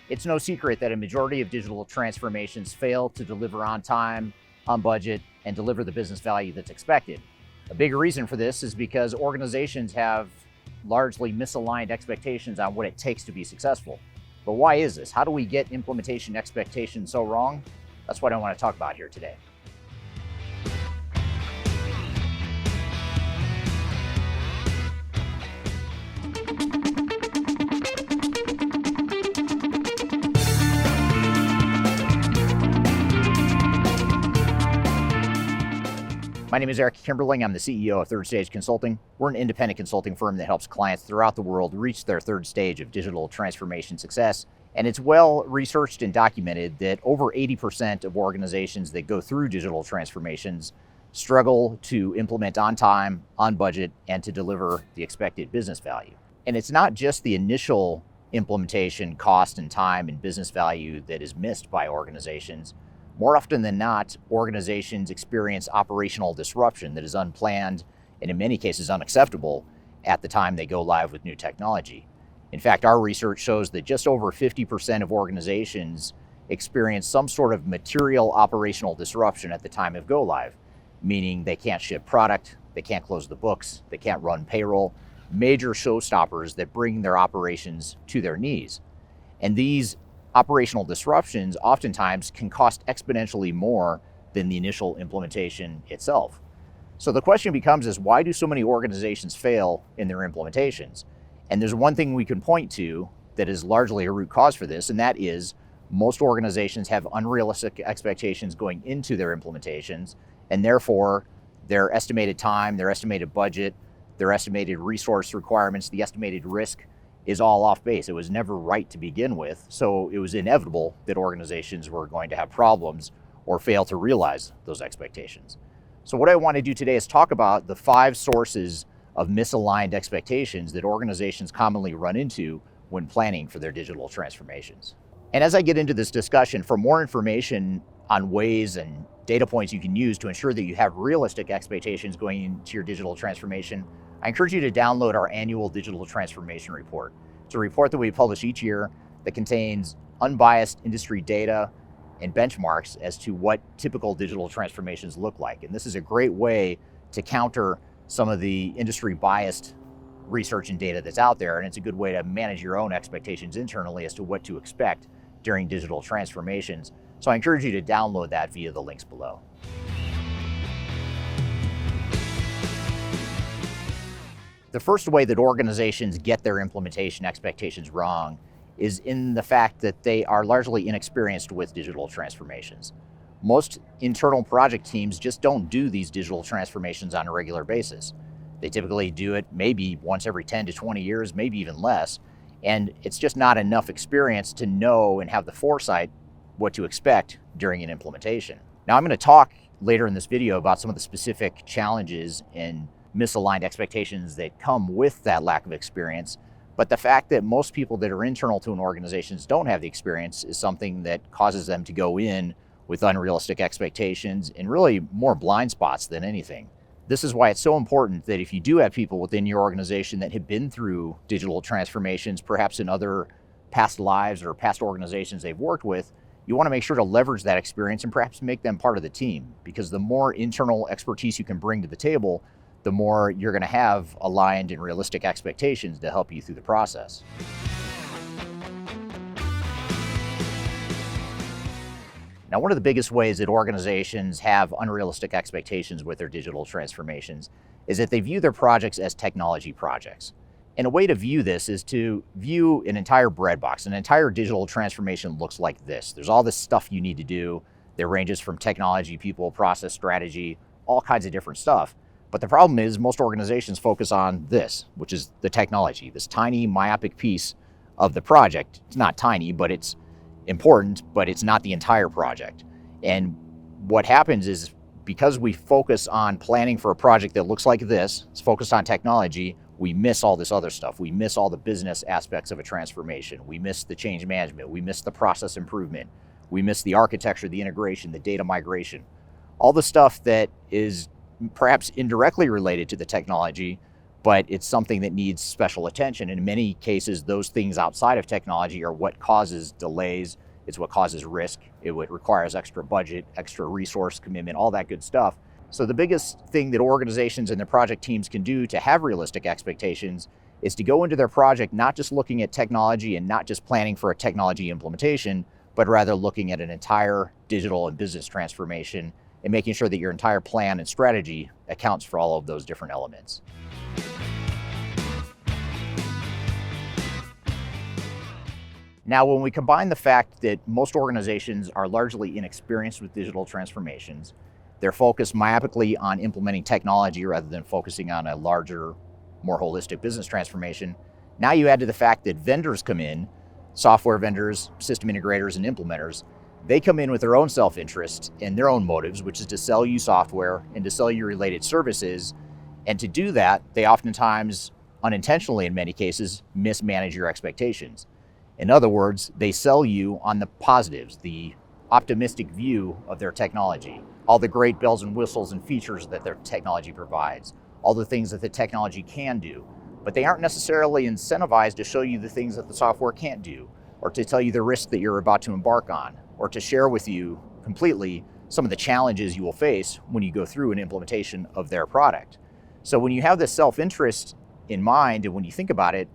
It's no secret that a majority of digital transformations fail to deliver on time, on budget, and deliver the business value that's expected. A big reason for this is because organizations have largely misaligned expectations on what it takes to be successful. But why is this? How do we get implementation expectations so wrong? That's what I want to talk about here today. My name is Eric Kimberling. I'm the CEO of Third Stage Consulting. We're an independent consulting firm that helps clients throughout the world reach their third stage of digital transformation success. And it's well researched and documented that over 80% of organizations that go through digital transformations struggle to implement on time, on budget, and to deliver the expected business value. And it's not just the initial implementation cost and time and business value that is missed by organizations. More often than not, organizations experience operational disruption that is unplanned and in many cases unacceptable at the time they go live with new technology. In fact, our research shows that just over 50% of organizations experience some sort of material operational disruption at the time of go live, meaning they can't ship product, they can't close the books, they can't run payroll, major showstoppers that bring their operations to their knees. And these operational disruptions oftentimes can cost exponentially more than the initial implementation itself. So the question becomes why do so many organizations fail in their implementations? And there's one thing we can point to that is largely a root cause for this, and that is most organizations have unrealistic expectations going into their implementations, and therefore their estimated time, their estimated budget, their estimated resource requirements, the estimated risk is all off base. It was never right to begin with, so it was inevitable that organizations were going to have problems or fail to realize those expectations. So what I want to do today is talk about the 5 sources of misaligned expectations that organizations commonly run into when planning for their digital transformations. And as I get into this discussion, for more information on ways and data points you can use to ensure that you have realistic expectations going into your digital transformation, I encourage you to download our annual digital transformation report. It's a report that we publish each year that contains unbiased industry data and benchmarks as to what typical digital transformations look like. And this is a great way to counter some of the industry biased research and data that's out there. And it's a good way to manage your own expectations internally as to what to expect during digital transformations. So I encourage you to download that via the links below. The first way that organizations get their implementation expectations wrong is in the fact that they are largely inexperienced with digital transformations. Most internal project teams just don't do these digital transformations on a regular basis. They typically do it maybe once every 10 to 20 years, maybe even less, and it's just not enough experience to know and have the foresight what to expect during an implementation. Now I'm going to talk later in this video about some of the specific challenges and misaligned expectations that come with that lack of experience. But the fact that most people that are internal to an organization don't have the experience is something that causes them to go in with unrealistic expectations and really more blind spots than anything. This is why it's so important that if you do have people within your organization that have been through digital transformations, perhaps in other past lives or past organizations they've worked with, you want to make sure to leverage that experience and perhaps make them part of the team, because the more internal expertise you can bring to the table, the more you're going to have aligned and realistic expectations to help you through the process. Now, one of the biggest ways that organizations have unrealistic expectations with their digital transformations is that they view their projects as technology projects. And a way to view this is to view an entire breadbox. An entire digital transformation looks like this. There's all this stuff you need to do that ranges from technology, people, process, strategy, all kinds of different stuff. But the problem is most organizations focus on this, which is the technology, this tiny myopic piece of the project. It's not tiny, but it's important, but it's not the entire project. And what happens is because we focus on planning for a project that looks like this, it's focused on technology, we miss all this other stuff. We miss all the business aspects of a transformation. We miss the change management. We miss the process improvement. We miss the architecture, the integration, the data migration, all the stuff that is perhaps indirectly related to the technology, but it's something that needs special attention. And in many cases, those things outside of technology are what causes delays. It's what causes risk. It requires extra budget, extra resource commitment, all that good stuff. So the biggest thing that organizations and their project teams can do to have realistic expectations is to go into their project not just looking at technology and not just planning for a technology implementation, but rather looking at an entire digital and business transformation and making sure that your entire plan and strategy accounts for all of those different elements. Now, when we combine the fact that most organizations are largely inexperienced with digital transformations, they're focused myopically on implementing technology rather than focusing on a larger, more holistic business transformation. Now you add to the fact that vendors come in, software vendors, system integrators, and implementers, they come in with their own self-interest and their own motives, which is to sell you software and to sell you related services. And to do that, they oftentimes, unintentionally in many cases, mismanage your expectations. In other words, they sell you on the positives, the optimistic view of their technology, all the great bells and whistles and features that their technology provides, all the things that the technology can do, but they aren't necessarily incentivized to show you the things that the software can't do, or to tell you the risk that you're about to embark on, or to share with you completely some of the challenges you will face when you go through an implementation of their product. So when you have this self-interest in mind, and when you think about it,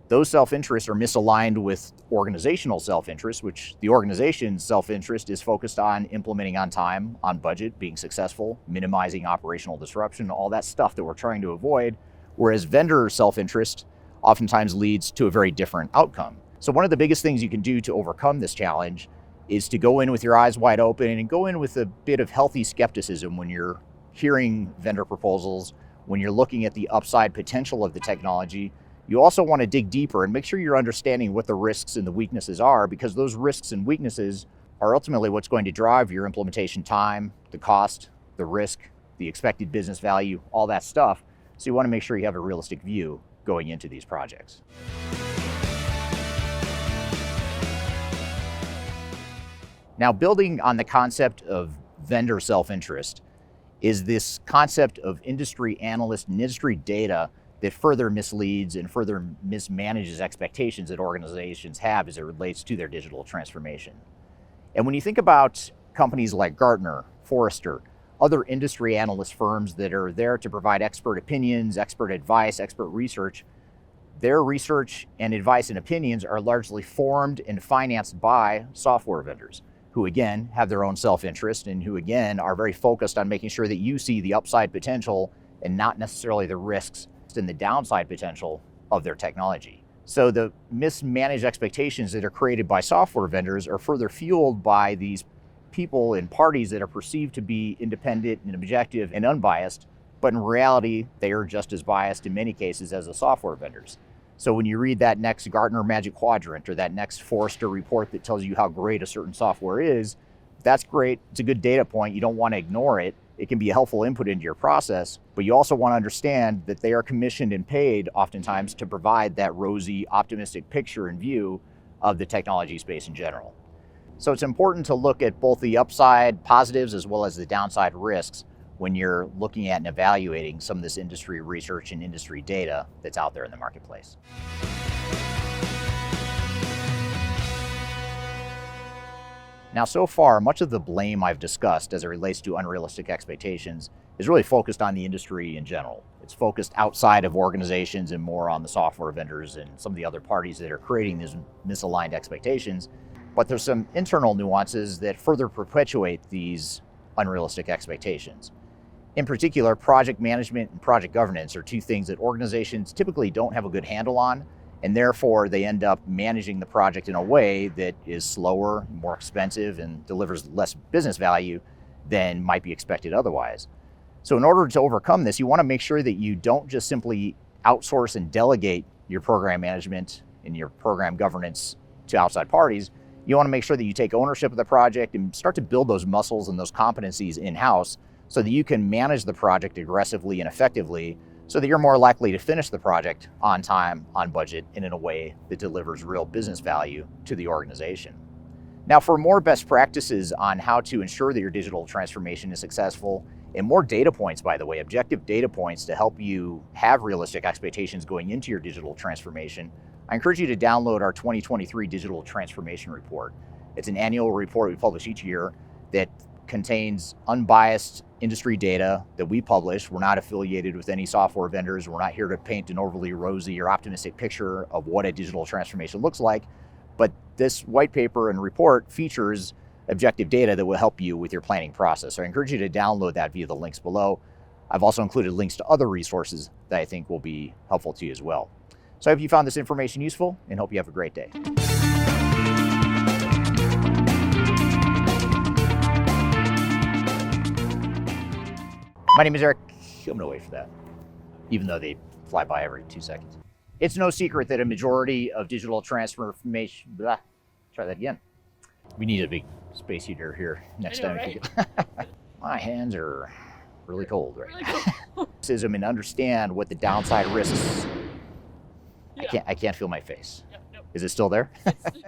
those self-interests are misaligned with organizational self-interest, which the organization's self-interest is focused on implementing on time, on budget, being successful, minimizing operational disruption, all that stuff that we're trying to avoid, whereas vendor self-interest oftentimes leads to a very different outcome. So one of the biggest things you can do to overcome this challenge is to go in with your eyes wide open and go in with a bit of healthy skepticism when you're hearing vendor proposals, when you're looking at the upside potential of the technology. You also want to dig deeper and make sure you're understanding what the risks and the weaknesses are, because those risks and weaknesses are ultimately what's going to drive your implementation time, the cost, the risk, the expected business value, all that stuff. So you want to make sure you have a realistic view going into these projects. Now, building on the concept of vendor self-interest is this concept of industry analyst and industry data that further misleads and further mismanages expectations that organizations have as it relates to their digital transformation. And when you think about companies like Gartner, Forrester, other industry analyst firms that are there to provide expert opinions, expert advice, expert research, their research and advice and opinions are largely formed and financed by software vendors, who again have their own self-interest and who again are very focused on making sure that you see the upside potential and not necessarily the risks and the downside potential of their technology. So the mismanaged expectations that are created by software vendors are further fueled by these people and parties that are perceived to be independent and objective and unbiased, but in reality, they are just as biased in many cases as the software vendors. So when you read that next Gartner Magic Quadrant or that next Forrester report that tells you how great a certain software is, that's great. It's a good data point. You don't want to ignore it. It can be a helpful input into your process, but you also want to understand that they are commissioned and paid oftentimes to provide that rosy, optimistic picture and view of the technology space in general. So it's important to look at both the upside positives as well as the downside risks when you're looking at and evaluating some of this industry research and industry data that's out there in the marketplace. Now, so far, much of the blame I've discussed as it relates to unrealistic expectations is really focused on the industry in general. It's focused outside of organizations and more on the software vendors and some of the other parties that are creating these misaligned expectations. But there's some internal nuances that further perpetuate these unrealistic expectations. In particular, project management and project governance are two things that organizations typically don't have a good handle on, and therefore they end up managing the project in a way that is slower, more expensive, and delivers less business value than might be expected otherwise. So in order to overcome this, you want to make sure that you don't just simply outsource and delegate your program management and your program governance to outside parties. You want to make sure that you take ownership of the project and start to build those muscles and those competencies in-house so that you can manage the project aggressively and effectively, so that you're more likely to finish the project on time, on budget, and in a way that delivers real business value to the organization. Now, for more best practices on how to ensure that your digital transformation is successful and more data points, by the way, objective data points to help you have realistic expectations going into your digital transformation, I encourage you to download our 2023 Digital Transformation Report. It's an annual report we publish each year that contains unbiased industry data that we publish. We're not affiliated with any software vendors. We're not here to paint an overly rosy or optimistic picture of what a digital transformation looks like. But this white paper and report features objective data that will help you with your planning process. So I encourage you to download that via the links below. I've also included links to other resources that I think will be helpful to you as well. So I hope you found this information useful and hope you have a great day. My name is Eric. I'm gonna wait for that, even though they fly by every 2 seconds. It's no secret that a majority of digital transformation, try that again. We need a big space heater here next time. Right? My hands are really cold right now. And understand what the downside risks. Yeah. I can't feel my face. Yep. Is it still there?